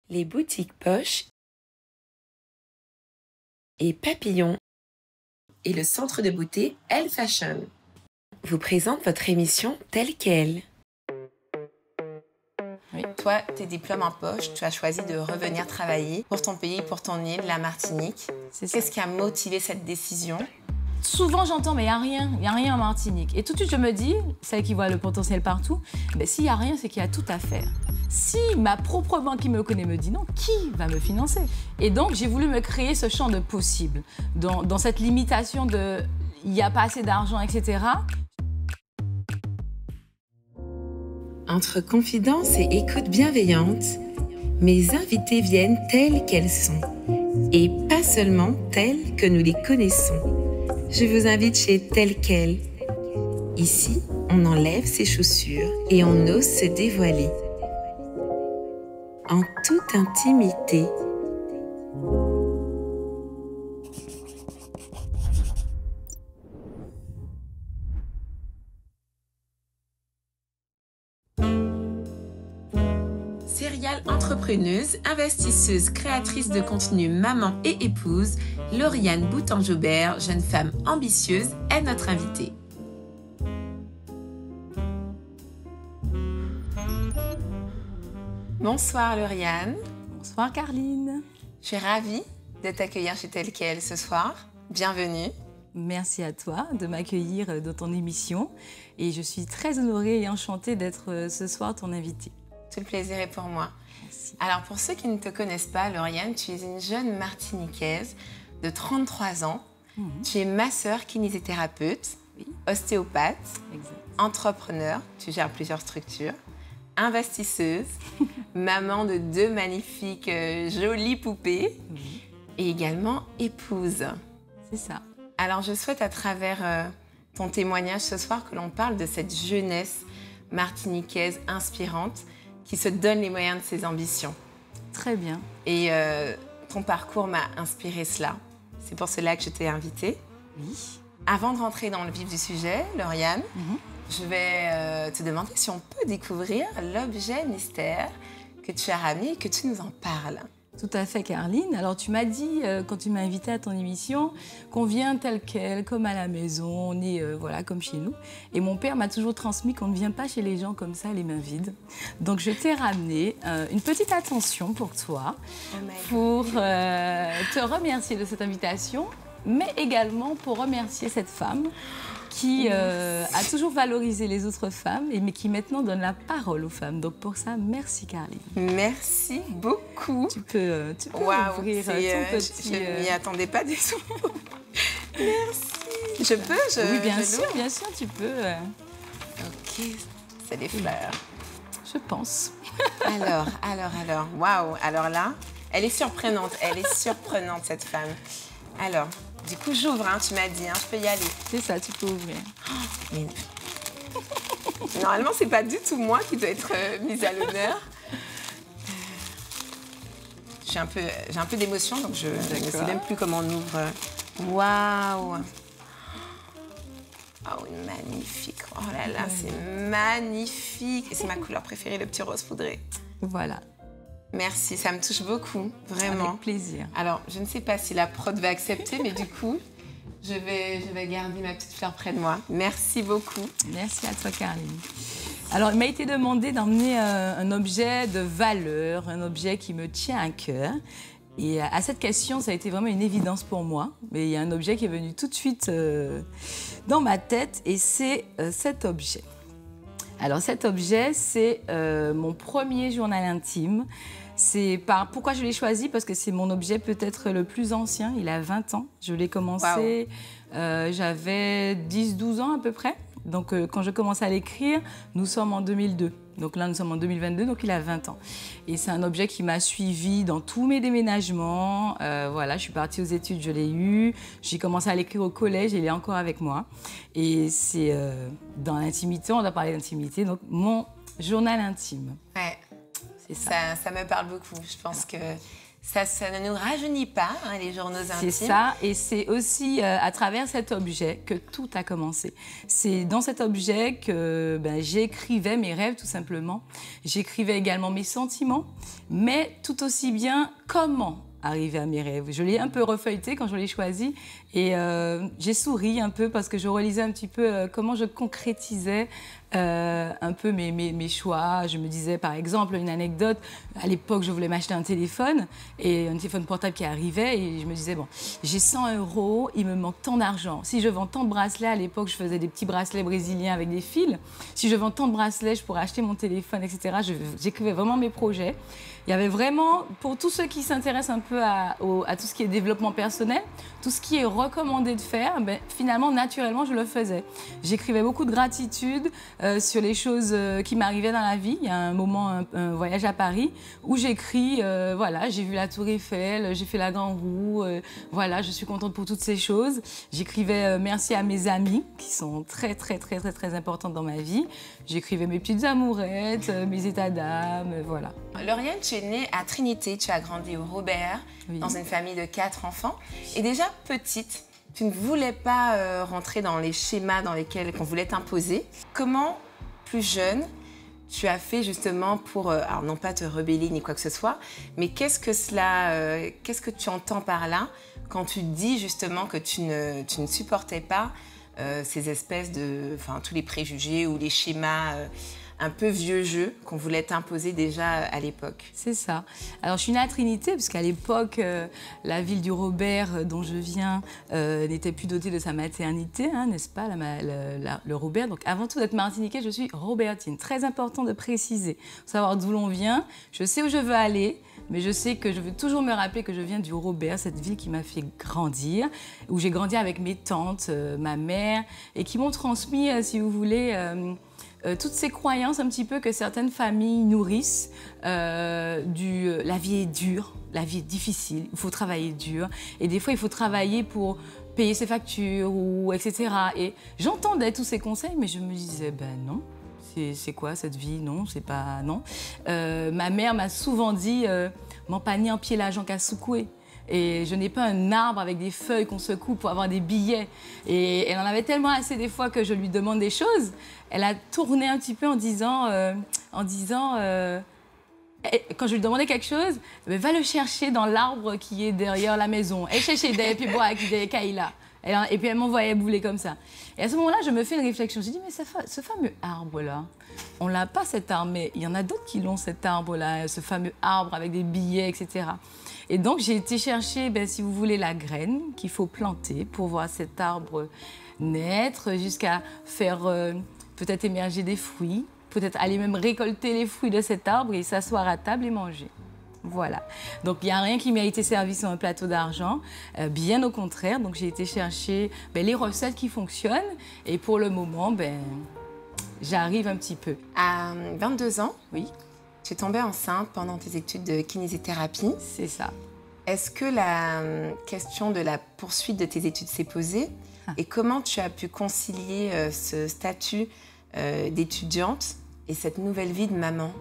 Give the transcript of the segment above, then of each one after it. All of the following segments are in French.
les boutiques Poche et Papillon et le centre de beauté Elle Fashion vous présentent votre émission telle qu'elle. Oui. Toi, tes diplômes en poche, tu as choisi de revenir travailler pour ton pays, pour ton île, la Martinique. Qu'est-ce qui a motivé cette décision? Souvent, j'entends, mais il n'y a rien en Martinique. Et tout de suite, je me dis, celle qui voit le potentiel partout, ben, s'il n'y a rien, c'est qu'il y a tout à faire. Si ma propre banque qui me connaît me dit non, qui va me financer? Et donc, j'ai voulu me créer ce champ de possible, dans cette limitation de il n'y a pas assez d'argent, etc. Entre confidence et écoute bienveillante, mes invités viennent telles qu'elles sont, et pas seulement telles que nous les connaissons. Je vous invite chez Telle Quelle. Ici, on enlève ses chaussures et on ose se dévoiler. En toute intimité. Serial entrepreneuse, investisseuse, créatrice de contenu, maman et épouse, Lauriane Boutan-Jobert, jeune femme ambitieuse, est notre invitée. Bonsoir Lauriane. Bonsoir Carline. Je suis ravie de t'accueillir chez Telle Quelle ce soir. Bienvenue. Merci à toi de m'accueillir dans ton émission. Et je suis très honorée et enchantée d'être ce soir ton invitée. Tout le plaisir est pour moi. Merci. Alors, pour ceux qui ne te connaissent pas, Lauriane, tu es une jeune Martiniquaise de 33 ans. Tu es masseur kinésithérapeute, ostéopathe, entrepreneur, tu gères plusieurs structures, investisseuse, maman de 2 magnifiques jolies poupées et également épouse. C'est ça. Alors, je souhaite à travers ton témoignage ce soir que l'on parle de cette jeunesse martiniquaise inspirante qui se donne les moyens de ses ambitions. Très bien. Et ton parcours m'a inspiré cela. C'est pour cela que je t'ai invitée. Oui. Avant de rentrer dans le vif du sujet, Lauriane, je vais te demander si on peut découvrir l'objet mystère que tu as ramené et que tu nous en parles. Tout à fait, Carline. Alors, tu m'as dit, quand tu m'as invitée à ton émission, qu'on vient tel quel, comme à la maison, on est voilà, comme chez nous. Et mon père m'a toujours transmis qu'on ne vient pas chez les gens comme ça, les mains vides. Donc, je t'ai ramené une petite attention pour toi, pour te remercier de cette invitation, mais également pour remercier cette femme qui a toujours valorisé les autres femmes, mais qui maintenant donne la parole aux femmes. Donc pour ça, merci Carline. Merci beaucoup. Tu peux ouvrir ton petit... Je ne m'y attendais pas du tout. Merci. Je peux Oui, bien sûr, tu peux. Ok, c'est des fleurs. Je pense. Alors, waouh. Alors là, elle est surprenante cette femme. Alors... Du coup, j'ouvre, hein, tu m'as dit, hein, je peux y aller. C'est ça, tu peux ouvrir. Mais... Normalement, c'est pas du tout moi qui dois être mise à l'honneur. J'ai un peu d'émotion, donc je ne sais même plus comment on ouvre. Waouh! Oh, magnifique. Oh là là, c'est magnifique. Et c'est ma couleur préférée, le petit rose poudré. Voilà. Merci, ça me touche beaucoup, vraiment. Avec plaisir. Alors, je ne sais pas si la prod va accepter, mais du coup, je vais garder ma petite fleur près de moi. Merci beaucoup. Merci à toi, Carline. Alors, il m'a été demandé d'emmener un objet de valeur, un objet qui me tient à cœur. Et à cette question, ça a été vraiment une évidence pour moi. Mais il y a un objet qui est venu tout de suite dans ma tête, et c'est cet objet. Alors, cet objet, c'est mon premier journal intime. Pourquoi je l'ai choisi? Parce que c'est mon objet peut-être le plus ancien. Il a 20 ans. Je l'ai commencé, j'avais 10-12 ans à peu près. Donc, quand je commence à l'écrire, nous sommes en 2002. Donc là, nous sommes en 2022, donc il a 20 ans. Et c'est un objet qui m'a suivi dans tous mes déménagements. Voilà, je suis partie aux études, je l'ai eu. J'ai commencé à l'écrire au collège, il est encore avec moi. Et c'est dans l'intimité, on doit parler d'intimité, donc mon journal intime. Ouais. C'est ça. Ça me parle beaucoup. Je pense que Ça ne nous rajeunit pas, hein, les journaux intimes. C'est ça, et c'est aussi à travers cet objet que tout a commencé. C'est dans cet objet que j'écrivais mes rêves, tout simplement. J'écrivais également mes sentiments, mais tout aussi bien comment arriver à mes rêves. Je l'ai un peu refeuilleté quand je l'ai choisi et j'ai souri un peu parce que je relisais un petit peu comment je concrétisais un peu mes choix. Je me disais, par exemple, une anecdote, à l'époque, je voulais m'acheter un téléphone portable qui arrivait et je me disais, bon, j'ai 100 €, il me manque tant d'argent. Si je vends tant de bracelets, à l'époque, je faisais des petits bracelets brésiliens avec des fils. Si je vends tant de bracelets, je pourrais acheter mon téléphone, etc. J'écrivais vraiment mes projets. Il y avait vraiment, pour tous ceux qui s'intéressent un peu à tout ce qui est développement personnel, tout ce qui est recommandé de faire, finalement, naturellement, je le faisais. J'écrivais beaucoup de gratitude sur les choses qui m'arrivaient dans la vie. Il y a un moment, un voyage à Paris, où j'écris, voilà, j'ai vu la Tour Eiffel, j'ai fait la Grande Roue, voilà, je suis contente pour toutes ces choses. J'écrivais merci à mes amis, qui sont très, très, très, très, très importantes dans ma vie. J'écrivais mes petites amourettes, mes états d'âme, voilà. Lauriane, tu es née à Trinité, tu as grandi au Robert, oui, dans une famille de 4 enfants. Et déjà petite, tu ne voulais pas rentrer dans les schémas qu'on voulait t'imposer. Comment, plus jeune, tu as fait justement pour, alors non pas te rebeller ni quoi que ce soit, mais qu'est-ce que tu entends par là quand tu dis justement que tu ne supportais pas ces espèces tous les préjugés ou les schémas un peu vieux jeu qu'on voulait t'imposer déjà à l'époque? C'est ça. Alors, je suis née à Trinité, parce qu'à l'époque, la ville du Robert, dont je viens, n'était plus dotée de sa maternité, hein, n'est-ce pas, le Robert. Donc, avant tout d'être martiniquais, je suis robertine. Très important de préciser. Faut savoir d'où l'on vient. Je sais où je veux aller, mais je sais que je veux toujours me rappeler que je viens du Robert, cette ville qui m'a fait grandir, où j'ai grandi avec mes tantes, ma mère, et qui m'ont transmis, si vous voulez, toutes ces croyances un petit peu que certaines familles nourrissent. La vie est dure, la vie est difficile, il faut travailler dur. Et des fois, il faut travailler pour payer ses factures, etc. Et j'entendais tous ces conseils, mais je me disais, ben non. C'est quoi cette vie? Non, c'est pas... Non. Ma mère m'a souvent dit « Mon panier en pied l'argent qu'à secouer ». Et je n'ai pas un arbre avec des feuilles qu'on secoue pour avoir des billets. Et elle en avait tellement assez des fois que je lui demande des choses. Elle a tourné un petit peu en disant quand je lui demandais quelque chose, va le chercher dans l'arbre qui est derrière la maison. Et chercher des puis bois qui des Kaila. Et puis elle m'envoyait bouler comme ça. Et à ce moment-là, je me fais une réflexion. Je dis, mais ce fameux arbre-là, on l'a pas cet arbre, mais il y en a d'autres qui l'ont cet arbre-là, ce fameux arbre avec des billets, etc. Et donc j'ai été chercher, si vous voulez, la graine qu'il faut planter pour voir cet arbre naître, jusqu'à faire peut-être émerger des fruits, peut-être aller même récolter les fruits de cet arbre et s'asseoir à table et manger. Voilà. Donc, il n'y a rien qui m'a été servi sur un plateau d'argent, bien au contraire. Donc, j'ai été chercher les recettes qui fonctionnent. Et pour le moment, j'arrive un petit peu. À 22 ans, oui, tu es tombée enceinte pendant tes études de kinésithérapie. C'est ça. Est-ce que la question de la poursuite de tes études s'est posée? Et comment tu as pu concilier ce statut d'étudiante et cette nouvelle vie de maman?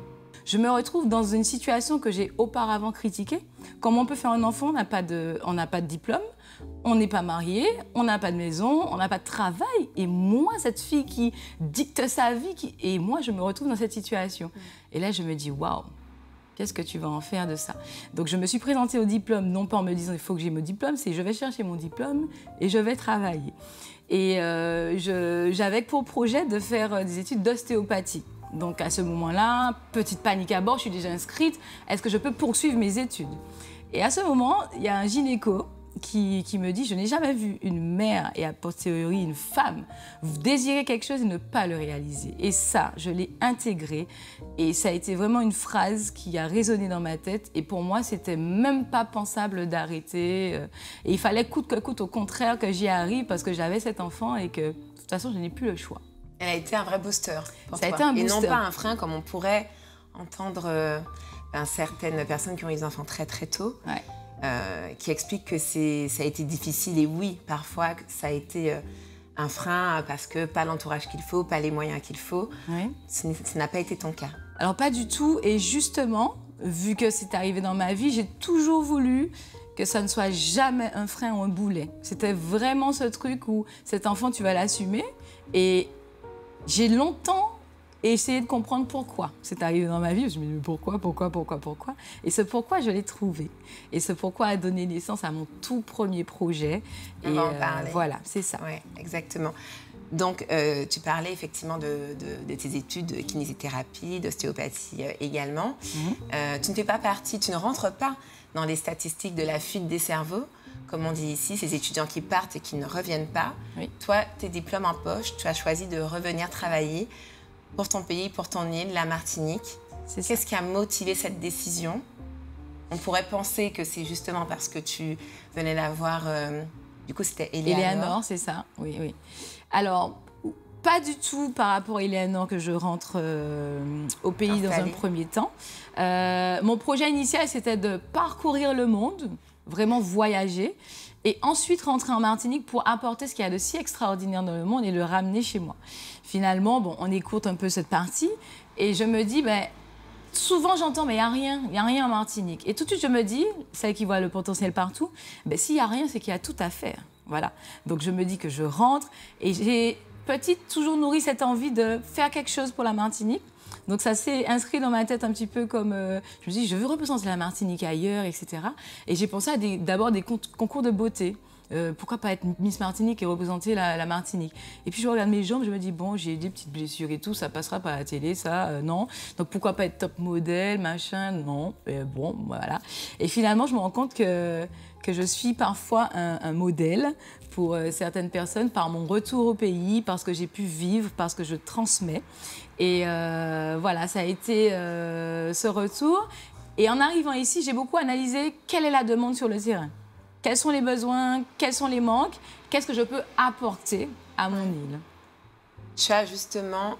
Je me retrouve dans une situation que j'ai auparavant critiquée. Comment on peut faire un enfant? On n'a pas de diplôme, on n'est pas marié, on n'a pas de maison, on n'a pas de travail. Et moi, cette fille qui dicte sa vie, et moi, je me retrouve dans cette situation. Et là, je me dis, waouh, qu'est-ce que tu vas en faire de ça? Donc, je me suis présentée au diplôme, non pas en me disant, il faut que j'ai mon diplôme, c'est je vais chercher mon diplôme et je vais travailler. Et j'avais pour projet de faire des études d'ostéopathie. Donc à ce moment-là, petite panique à bord, je suis déjà inscrite. Est-ce que je peux poursuivre mes études? Et à ce moment, il y a un gynéco qui me dit, je n'ai jamais vu une mère et a posteriori une femme désirer quelque chose et ne pas le réaliser. Et ça, je l'ai intégré et ça a été vraiment une phrase qui a résonné dans ma tête. Et pour moi, c'était même pas pensable d'arrêter. Et il fallait coûte que coûte, au contraire, que j'y arrive parce que j'avais cet enfant et que de toute façon, je n'ai plus le choix. Elle a été un vrai booster pour toi. Ça a été un booster. Et non pas un frein comme on pourrait entendre certaines personnes qui ont eu des enfants très très tôt, qui expliquent que ça a été difficile. Et oui, parfois, ça a été un frein parce que pas l'entourage qu'il faut, pas les moyens qu'il faut. Oui. Ce n'a pas été ton cas. Alors pas du tout. Et justement, vu que c'est arrivé dans ma vie, j'ai toujours voulu que ça ne soit jamais un frein ou un boulet. C'était vraiment ce truc où cet enfant, tu vas l'assumer. Et j'ai longtemps essayé de comprendre pourquoi c'est arrivé dans ma vie. Je me dis, mais pourquoi? Et ce pourquoi, je l'ai trouvé. Et ce pourquoi a donné naissance à mon tout premier projet. On va en parler. Voilà, c'est ça. Oui, exactement. Donc, tu parlais effectivement de tes études de kinésithérapie, d'ostéopathie également. Tu ne fais pas partie, tu ne rentres pas dans les statistiques de la fuite des cerveaux, comme on dit ici, ces étudiants qui partent et qui ne reviennent pas. Oui. Toi, tes diplômes en poche, tu as choisi de revenir travailler pour ton pays, pour ton île, la Martinique. Qu'est-ce qui a motivé cette décision? On pourrait penser que c'est justement parce que tu venais la voir, du coup c'était Eleanor, c'est ça, oui, oui. Alors, pas du tout par rapport à Eleanor que je rentre au pays dans un premier temps. Mon projet initial, c'était de parcourir le monde, vraiment voyager, et ensuite rentrer en Martinique pour apporter ce qu'il y a de si extraordinaire dans le monde et le ramener chez moi. Finalement, bon, on écoute un peu cette partie, et je me dis, ben, souvent j'entends, mais il n'y a rien en Martinique. Et tout de suite, je me dis, celle qui voit le potentiel partout, ben, s'il n'y a rien, c'est qu'il y a tout à faire. Voilà. Donc je me dis que je rentre, et j'ai petite toujours nourri cette envie de faire quelque chose pour la Martinique. Donc ça s'est inscrit dans ma tête un petit peu comme... je me dis, je veux représenter la Martinique ailleurs, etc. Et j'ai pensé à d'abord des concours de beauté. Pourquoi pas être Miss Martinique et représenter la Martinique? Et puis je regarde mes jambes, je me dis, bon, j'ai des petites blessures et tout, ça passera pas à la télé, ça, non. Donc pourquoi pas être top modèle, machin, non. Bon, voilà. Et finalement, je me rends compte que je suis parfois un modèle pour certaines personnes par mon retour au pays, parce que j'ai pu vivre, parce que je transmets. Et voilà, ça a été ce retour. Et en arrivant ici, j'ai beaucoup analysé quelle est la demande sur le terrain. Quels sont les besoins, quels sont les manques, qu'est-ce que je peux apporter à mon île. Tu as justement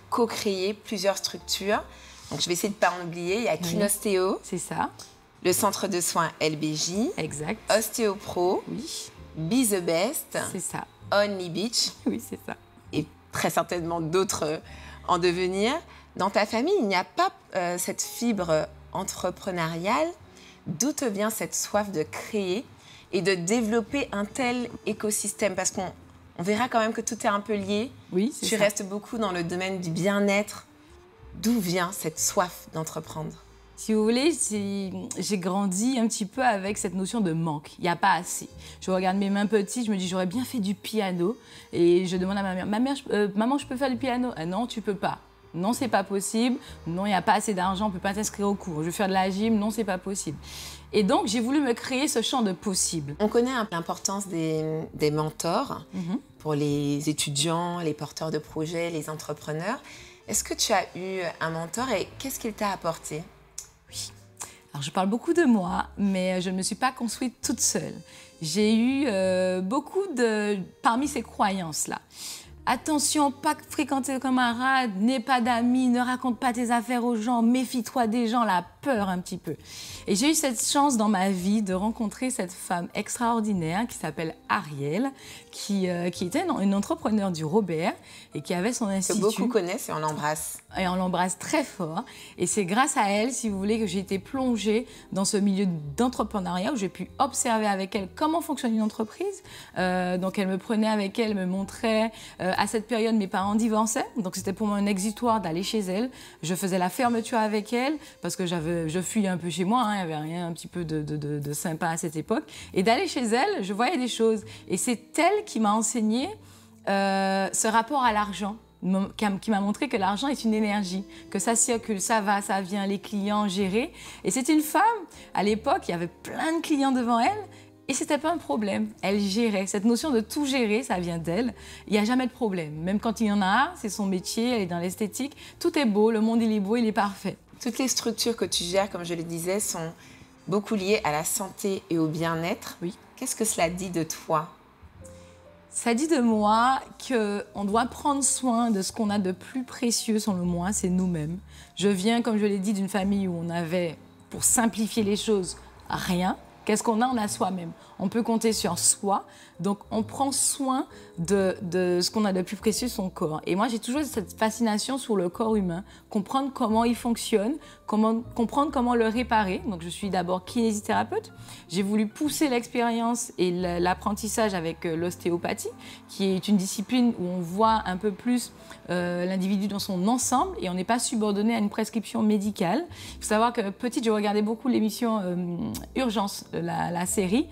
co-créé plusieurs structures. Donc je vais essayer de ne pas en oublier. Il y a Kinostéo. C'est ça. Le centre de soins LBJ. Exact. Ostéopro. Oui. Be the Best. C'est ça. Only Beach. Oui, c'est ça. Et très certainement d'autres en devenir. Dans ta famille, il n'y a pas cette fibre entrepreneuriale. D'où te vient cette soif de créer et de développer un tel écosystème? Parce qu'on verra quand même que tout est un peu lié. Oui, c'est ça. Tu restes beaucoup dans le domaine du bien-être. D'où vient cette soif d'entreprendre? Si vous voulez, j'ai grandi un petit peu avec cette notion de manque. Il n'y a pas assez. Je regarde mes mains petites, je me dis, j'aurais bien fait du piano. Et je demande à ma mère, maman, je peux faire du piano? Ah non, tu peux pas. Non, c'est pas possible. Non, il n'y a pas assez d'argent, on ne peut pas t'inscrire au cours. Je veux faire de la gym. Non, c'est pas possible. Et donc, j'ai voulu me créer ce champ de possible. On connaît l'importance des mentors pour les étudiants, les porteurs de projets, les entrepreneurs. Est-ce que tu as eu un mentor et qu'est-ce qu'il t'a apporté? Oui. Alors, je parle beaucoup de moi, mais je ne me suis pas construite toute seule. J'ai eu beaucoup parmi ces croyances-là. Attention, pas fréquenter le camarade, n'aie pas d'amis, ne raconte pas tes affaires aux gens, méfie-toi des gens, la peur un petit peu. Et j'ai eu cette chance dans ma vie de rencontrer cette femme extraordinaire qui s'appelle Ariel, qui était une entrepreneure du Robert et qui avait son institut. Que beaucoup connaissent et on l'embrasse. Et on l'embrasse très fort. Et c'est grâce à elle, si vous voulez, que j'ai été plongée dans ce milieu d'entrepreneuriat où j'ai pu observer avec elle comment fonctionne une entreprise. Donc elle me prenait avec elle, me montrait. À cette période, mes parents divorçaient. Donc c'était pour moi un exutoire d'aller chez elle. Je faisais la fermeture avec elle parce que je fuyais un peu chez moi. Il n'y avait rien un petit peu de sympa à cette époque. Et d'aller chez elle, je voyais des choses. Et c'est elle qui m'a enseigné ce rapport à l'argent, qui m'a montré que l'argent est une énergie, que ça circule, ça va, ça vient, les clients gérés. Et c'est une femme, à l'époque, il y avait plein de clients devant elle, et c'était pas un problème. Elle gérait. Cette notion de tout gérer, ça vient d'elle. Il n'y a jamais de problème. Même quand il y en a, c'est son métier, elle est dans l'esthétique. Tout est beau, le monde il est beau, il est parfait. Toutes les structures que tu gères, comme je le disais, sont beaucoup liées à la santé et au bien-être. Oui. Qu'est-ce que cela dit de toi? Ça dit de moi qu'on doit prendre soin de ce qu'on a de plus précieux, selon moi, c'est nous-mêmes. Je viens, comme je l'ai dit, d'une famille où on avait, pour simplifier les choses, rien. Qu'est-ce qu'on a? On a soi-même. On peut compter sur soi. Donc, on prend soin de ce qu'on a de plus précieux, son corps. Et moi, j'ai toujours cette fascination sur le corps humain, comprendre comment il fonctionne comprendre comment le réparer. Donc, je suis d'abord kinésithérapeute. J'ai voulu pousser l'expérience et l'apprentissage avec l'ostéopathie, qui est une discipline où on voit un peu plus l'individu dans son ensemble et on n'est pas subordonné à une prescription médicale. Il faut savoir que petite, je regardais beaucoup l'émission Urgence, la série.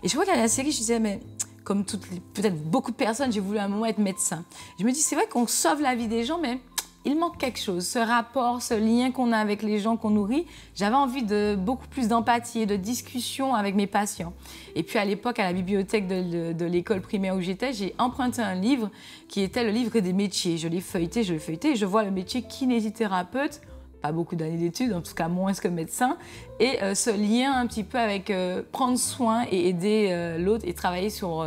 Et je vois qu'à la série, je disais, mais comme peut-être beaucoup de personnes, j'ai voulu à un moment être médecin. Je me dis, c'est vrai qu'on sauve la vie des gens, mais il manque quelque chose, ce rapport, ce lien qu'on a avec les gens qu'on nourrit. J'avais envie de beaucoup plus d'empathie et de discussion avec mes patients. Et puis à l'époque, à la bibliothèque de l'école primaire où j'étais, j'ai emprunté un livre qui était le livre des métiers. Je l'ai feuilleté et je vois le métier kinésithérapeute. Pas beaucoup d'années d'études, en tout cas moins que médecin, et ce lien un petit peu avec prendre soin et aider l'autre et travailler sur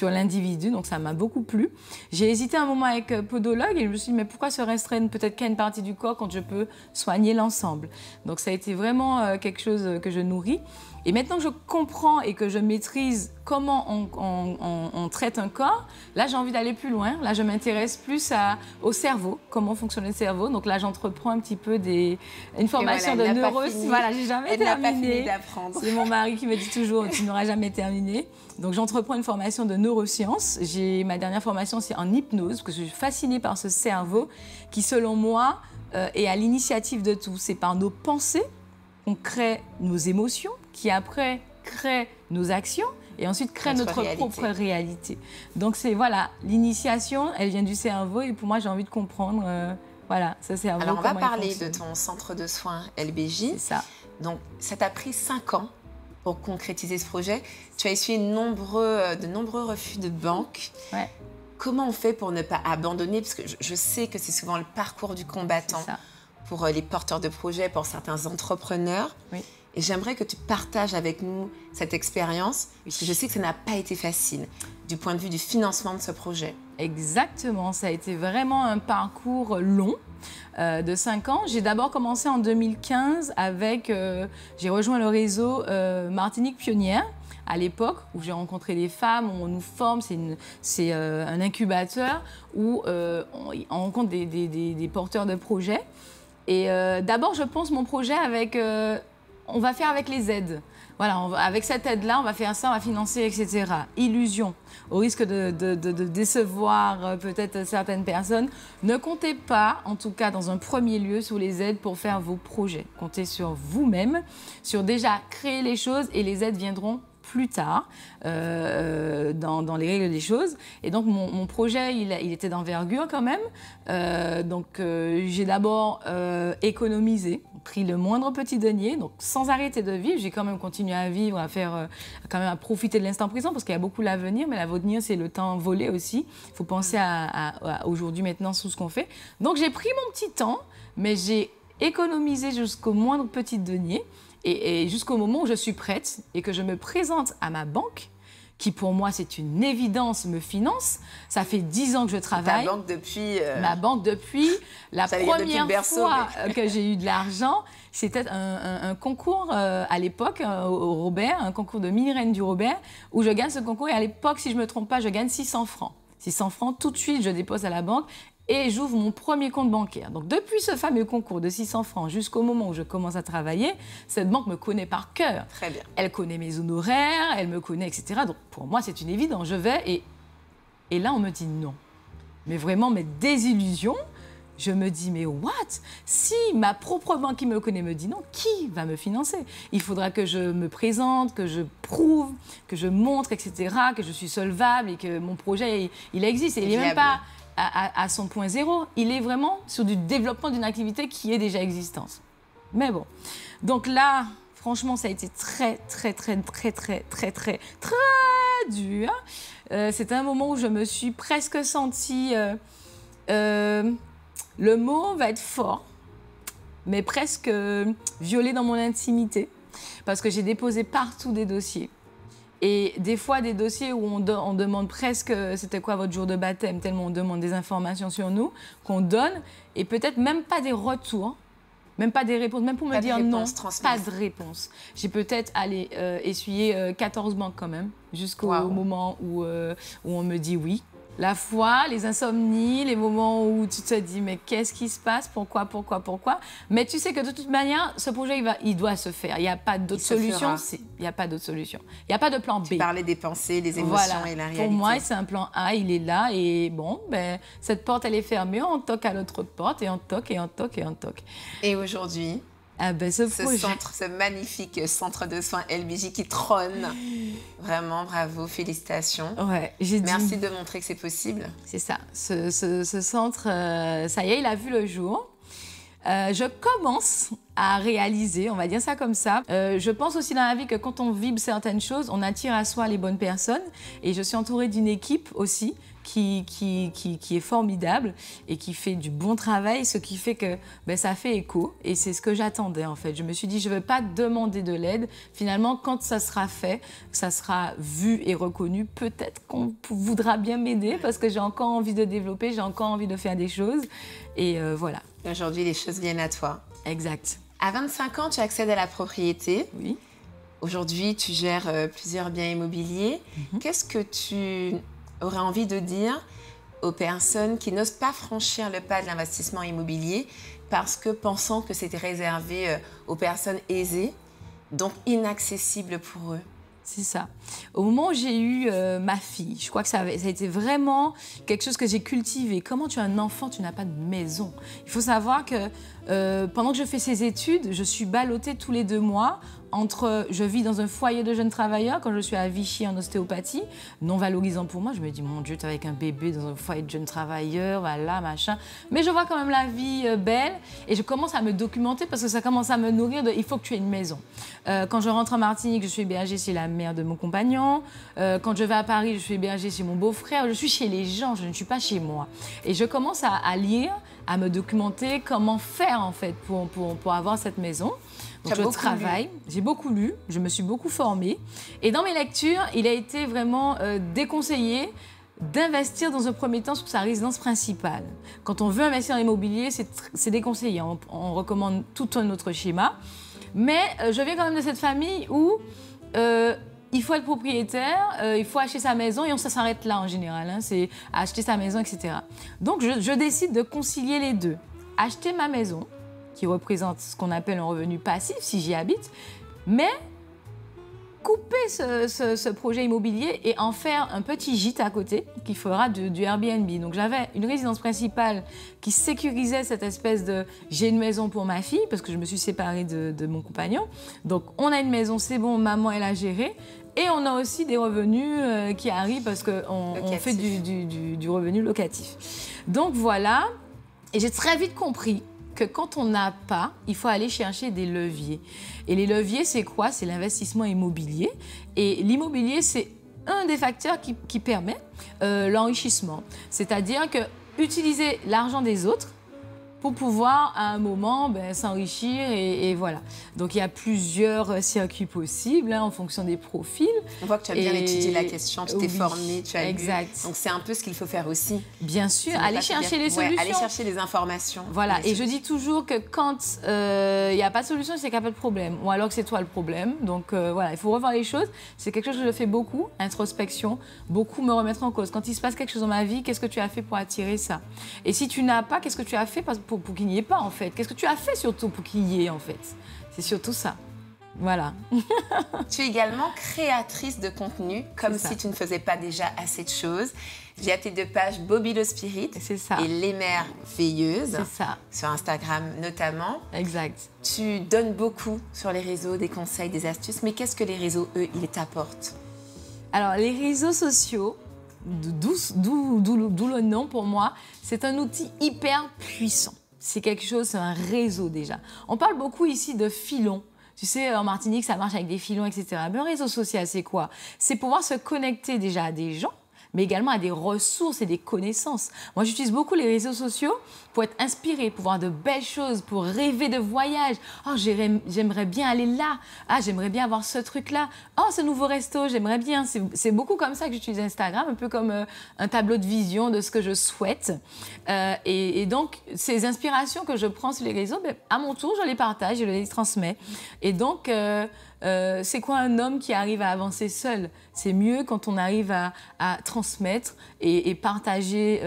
l'individu, donc ça m'a beaucoup plu. J'ai hésité un moment avec podologue et je me suis dit mais pourquoi se restreindre peut-être qu'à une partie du corps quand je peux soigner l'ensemble. Donc ça a été vraiment quelque chose que je nourris. Et maintenant que je comprends et que je maîtrise comment on traite un corps, là j'ai envie d'aller plus loin. Là je m'intéresse plus au cerveau, comment fonctionne le cerveau. Donc là j'entreprends un petit peu une formation de neurosciences. Voilà, j'ai jamais terminé. C'est mon mari qui me dit toujours tu n'auras jamais terminé. Donc j'entreprends une formation de neurosciences. Ma dernière formation c'est en hypnose parce que je suis fascinée par ce cerveau qui selon moi est à l'initiative de tout. C'est par nos pensées qu'on crée nos émotions, qui après crée nos actions et ensuite crée notre propre réalité. Donc c'est voilà, l'initiation, elle vient du cerveau et pour moi j'ai envie de comprendre voilà, ce cerveau. Alors on va parler de ton centre de soins LBJ. C'est ça. Donc ça t'a pris 5 ans pour concrétiser ce projet. Tu as essuyé de nombreux refus de banque. Ouais. Comment on fait pour ne pas abandonner? Parce que je sais que c'est souvent le parcours du combattant pour les porteurs de projets, pour certains entrepreneurs. Oui. Et j'aimerais que tu partages avec nous cette expérience, parce que je sais que ça n'a pas été facile du point de vue du financement de ce projet. Exactement, ça a été vraiment un parcours long de 5 ans. J'ai d'abord commencé en 2015 avec, j'ai rejoint le réseau Martinique Pionnière, à l'époque où j'ai rencontré des femmes, où on nous forme, c'est un incubateur où on rencontre des porteurs de projets. Et d'abord, je pense mon projet avec, on va faire avec les aides. Voilà, avec cette aide-là, on va faire ça, on va financer, etc. Illusion, au risque de décevoir peut-être certaines personnes. Ne comptez pas, en tout cas dans un premier lieu, sur les aides pour faire vos projets. Comptez sur vous-même, sur déjà créer les choses et les aides viendront plus tard dans les règles des choses. Et donc, mon projet, il était d'envergure quand même. Donc, j'ai d'abord économisé, pris le moindre petit denier, donc sans arrêter de vivre. J'ai quand même continué à vivre, à profiter de l'instant présent, parce qu'il y a beaucoup l'avenir, mais l'avenir, c'est le temps volé aussi. Il faut penser à aujourd'hui, maintenant, sur ce qu'on fait. Donc, j'ai pris mon petit temps, mais j'ai économisé jusqu'au moindre petit denier. Et jusqu'au moment où je suis prête et que je me présente à ma banque, qui pour moi c'est une évidence, me finance. Ça fait 10 ans que je travaille. Ta banque depuis Ma banque depuis la première fois que j'ai eu de l'argent, c'était un concours à l'époque au Robert, un concours de mini-reine du Robert, où je gagne ce concours et à l'époque, si je ne me trompe pas, je gagne 600 francs. 600 francs, tout de suite, je dépose à la banque. Et j'ouvre mon premier compte bancaire. Donc, depuis ce fameux concours de 600 francs jusqu'au moment où je commence à travailler, cette banque me connaît par cœur. Très bien. Elle connaît mes honoraires, elle me connaît, etc. Donc, pour moi, c'est une évidence. Je vais et là, on me dit non. Mais vraiment, mes désillusions, je me dis, mais what? Si ma propre banque qui me connaît me dit non, qui va me financer? Il faudra que je me présente, que je prouve, que je montre, etc., que je suis solvable et que mon projet, il existe. Et il n'est même pas à son point zéro. Il est vraiment sur du développement d'une activité qui est déjà existante. Mais bon. Donc là, franchement, ça a été très dur. C'était un moment où je me suis presque sentie... le mot va être fort, mais presque violée dans mon intimité. Parce que j'ai déposé partout des dossiers. Et des fois, des dossiers où on demande presque c'était quoi votre jour de baptême, tellement on demande des informations sur nous, qu'on donne, et peut-être même pas des retours, même pas des réponses, même pour me dire non, pas de réponse. J'ai peut-être essuyé 14 banques quand même, jusqu'au moment où on me dit oui. La foi, les insomnies, les moments où tu te dis mais qu'est-ce qui se passe, pourquoi. Mais tu sais que de toute manière, ce projet, il doit se faire. Il n'y a pas d'autre solution. Il n'y a pas d'autre solution. Il n'y a pas de plan B. Tu parlais des pensées, des émotions et la réalité. Pour moi, c'est un plan A, il est là. Et bon, ben, cette porte, elle est fermée. On toque à l'autre porte et on toque et on toque et on toque. Et aujourd'hui, ce magnifique centre de soins LBJ qui trône. Vraiment, bravo, félicitations. Ouais, merci de montrer que c'est possible. C'est ça. Ce centre, ça y est, il a vu le jour. Je commence à réaliser, on va dire ça comme ça. Je pense aussi dans la vie que quand on vibre certaines choses, on attire à soi les bonnes personnes. Et je suis entourée d'une équipe aussi qui est formidable et qui fait du bon travail, ce qui fait que ben, ça fait écho. Et c'est ce que j'attendais en fait. Je me suis dit, je ne veux pas demander de l'aide. Finalement, quand ça sera fait, ça sera vu et reconnu. Peut-être qu'on voudra bien m'aider parce que j'ai encore envie de développer, j'ai encore envie de faire des choses. Et voilà. Aujourd'hui, les choses viennent à toi. Exact. À 25 ans, tu accèdes à la propriété. Oui. Aujourd'hui, tu gères plusieurs biens immobiliers. Qu'est-ce que tu aurais envie de dire aux personnes qui n'osent pas franchir le pas de l'investissement immobilier parce que pensant que c'était réservé aux personnes aisées, donc inaccessible pour eux? C'est ça. Au moment où j'ai eu ma fille, je crois que ça a été vraiment quelque chose que j'ai cultivé. Comment tu as un enfant, tu n'as pas de maison? Il faut savoir que pendant que je fais ces études, je suis ballottée tous les 2 mois entre, je vis dans un foyer de jeunes travailleurs quand je suis à Vichy en ostéopathie, non valorisant pour moi. Je me dis, mon Dieu, tu es avec un bébé dans un foyer de jeunes travailleurs, voilà, machin. Mais je vois quand même la vie belle et je commence à me documenter parce que ça commence à me nourrir de, il faut que tu aies une maison. Quand je rentre en Martinique, je suis hébergée chez la mère de mon compagnon. Quand je vais à Paris, je suis hébergée chez mon beau-frère. Je suis chez les gens, je ne suis pas chez moi. Et je commence à lire, à me documenter comment faire en fait pour avoir cette maison. Donc je travaille, j'ai beaucoup lu, je me suis beaucoup formée. Et dans mes lectures, il a été vraiment déconseillé d'investir dans un premier temps sur sa résidence principale. Quand on veut investir en immobilier, c'est déconseillé. On recommande tout un autre schéma. Mais je viens quand même de cette famille où il faut être propriétaire, il faut acheter sa maison et ça s'arrête là en général. Hein, c'est acheter sa maison, etc. Donc je décide de concilier les deux. Acheter ma maison, qui représente ce qu'on appelle un revenu passif si j'y habite, mais couper ce projet immobilier et en faire un petit gîte à côté qui fera du Airbnb. Donc j'avais une résidence principale qui sécurisait cette espèce de j'ai une maison pour ma fille parce que je me suis séparée de mon compagnon. Donc on a une maison, c'est bon, maman elle a géré. Et on a aussi des revenus qui arrivent parce qu'on fait du revenu locatif. Donc voilà, et j'ai très vite compris que quand on n'a pas, il faut aller chercher des leviers. Et les leviers, c'est quoi? C'est l'investissement immobilier. Et l'immobilier, c'est un des facteurs qui permet l'enrichissement. C'est-à-dire que utiliser l'argent des autres pour pouvoir, à un moment, s'enrichir et voilà. Donc, il y a plusieurs circuits possibles en fonction des profils. On voit que tu as bien étudié la question, tu t'es formée, tu as lu. Donc, c'est un peu ce qu'il faut faire aussi. Bien sûr, aller chercher les solutions. Aller chercher les informations. Voilà, et je dis toujours que quand il n'y a pas de solution, c'est qu'il n'y a pas de problème. Ou alors que c'est toi le problème. Donc, voilà, il faut revoir les choses. C'est quelque chose que je fais beaucoup, introspection, beaucoup me remettre en cause. Quand il se passe quelque chose dans ma vie, qu'est-ce que tu as fait pour attirer ça? Et si tu n'as pas, qu'est-ce que tu as fait pour qu'il n'y ait pas, en fait? Qu'est-ce que tu as fait surtout pour qu'il y ait, en fait? C'est surtout ça. Voilà. Tu es également créatrice de contenu, comme si tu ne faisais pas déjà assez de choses. Via tes 2 pages, Bobby le Spirit et l'émerveilleuse, sur Instagram notamment. Exact. Tu donnes beaucoup sur les réseaux, des conseils, des astuces, mais qu'est-ce que les réseaux, eux, ils t'apportent? Alors, les réseaux sociaux, d'où le nom pour moi, c'est un outil hyper puissant. C'est quelque chose, c'est un réseau déjà. On parle beaucoup ici de filons. Tu sais, en Martinique, ça marche avec des filons, etc. Mais un réseau social, c'est quoi? C'est pouvoir se connecter déjà à des gens, mais également à des ressources et des connaissances. Moi, j'utilise beaucoup les réseaux sociaux pour être inspirée, pour voir de belles choses, pour rêver de voyage. Oh, j'aimerais bien aller là. Ah, j'aimerais bien avoir ce truc-là. Oh, ce nouveau resto, j'aimerais bien. C'est beaucoup comme ça que j'utilise Instagram, un peu comme un tableau de vision de ce que je souhaite. Et donc, ces inspirations que je prends sur les réseaux, à mon tour, je les partage, je les transmets. Et donc, c'est quoi un homme qui arrive à avancer seul? C'est mieux quand on arrive à transmettre et partager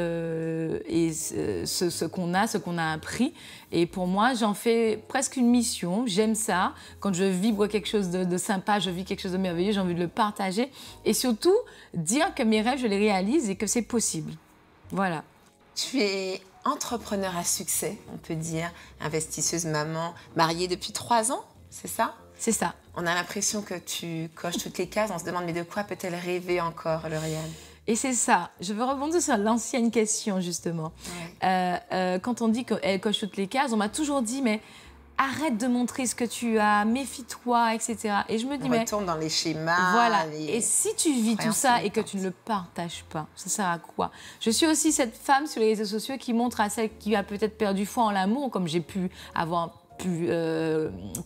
ce qu'on a appris. Et pour moi, j'en fais presque une mission. J'aime ça. Quand je vibre quelque chose de sympa, je vis quelque chose de merveilleux, j'ai envie de le partager. Et surtout, dire que mes rêves, je les réalise et que c'est possible. Voilà. Tu es entrepreneur à succès, on peut dire, investisseuse, maman, mariée depuis 3 ans, c'est ça? C'est ça. On a l'impression que tu coches toutes les cases. On se demande, mais de quoi peut-elle rêver encore, Lauriane? Et c'est ça. Je veux rebondir sur l'ancienne question, justement. Ouais. Quand on dit qu'elle coche toutes les cases, on m'a toujours dit, mais arrête de montrer ce que tu as, méfie-toi, etc. Et je me dis, on retourne dans les schémas. Voilà. Et si tu vis tout ça et que tu ne le partages pas, ça sert à quoi? Je suis aussi cette femme sur les réseaux sociaux qui montre à celle qui a peut-être perdu foi en l'amour, comme j'ai pu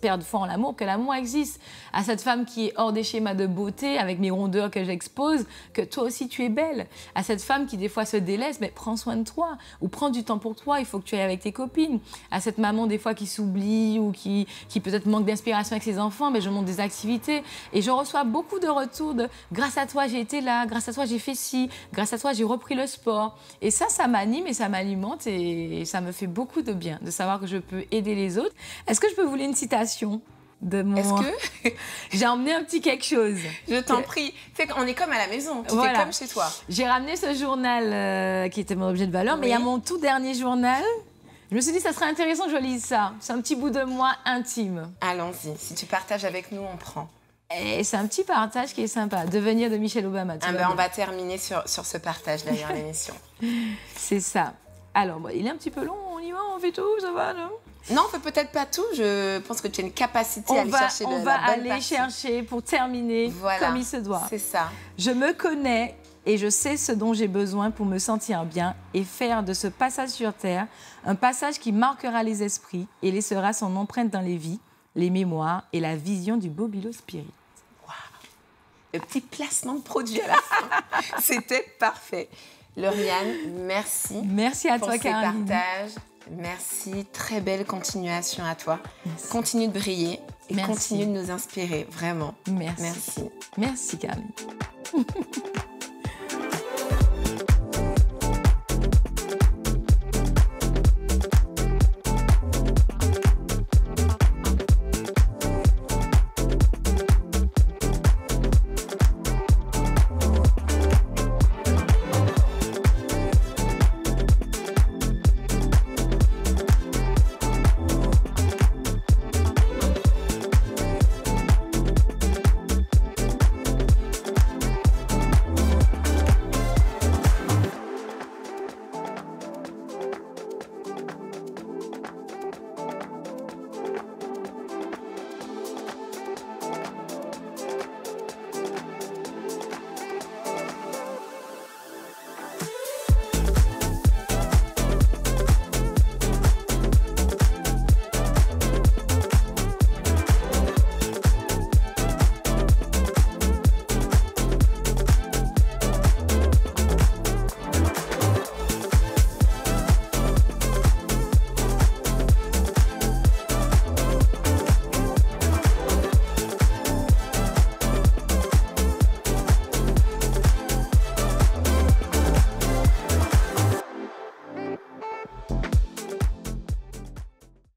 perdre foi en l'amour, que l'amour existe. À cette femme qui est hors des schémas de beauté, avec mes rondeurs que j'expose, que toi aussi tu es belle. À cette femme qui des fois se délaisse, mais prends soin de toi, ou prends du temps pour toi, il faut que tu ailles avec tes copines. À cette maman des fois qui s'oublie ou qui peut-être manque d'inspiration avec ses enfants, mais je montre des activités. Et je reçois beaucoup de retours de « grâce à toi j'ai été là, grâce à toi j'ai fait ci, grâce à toi j'ai repris le sport ». Et ça m'anime et ça m'alimente et ça me fait beaucoup de bien de savoir que je peux aider les autres. Est-ce que je peux vous lire une citation de mon... Est-ce que... J'ai emmené un petit quelque chose. Je t'en prie. On est comme à la maison. Tu es comme chez toi. J'ai ramené ce journal qui était mon objet de valeur, mais il y a mon tout dernier journal. Je me suis dit, ça serait intéressant que je lise ça. C'est un petit bout de moi intime. Allons-y. Si tu partages avec nous, on prend. Et c'est un petit partage qui est sympa. Devenir de Michelle Obama. On va terminer sur ce partage d'ailleurs, l'émission. C'est ça. Alors, il est un petit peu long. On y va, on fait tout, ça va, non? Non, on ne fait peut-être pas tout. Je pense que tu as une capacité à aller chercher la bonne partie. On va aller chercher pour terminer comme il se doit. C'est ça. Je me connais et je sais ce dont j'ai besoin pour me sentir bien et faire de ce passage sur Terre un passage qui marquera les esprits et laissera son empreinte dans les vies, les mémoires et la vision du Bobilo Spirit. Wow. Le petit placement de produit à la fin. C'était parfait. Lauriane, merci. Merci à toi, Caroline. Pour ces partages. Merci, très belle continuation à toi. Merci. Continue de briller et continue de nous inspirer, vraiment. Merci. Merci. Merci, Caroline.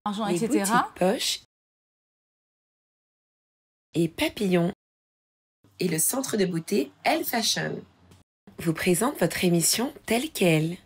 Argent, les etc. boutiques Poche et Papillon et le centre de beauté Elle Fashion vous présente votre émission telle qu'elle.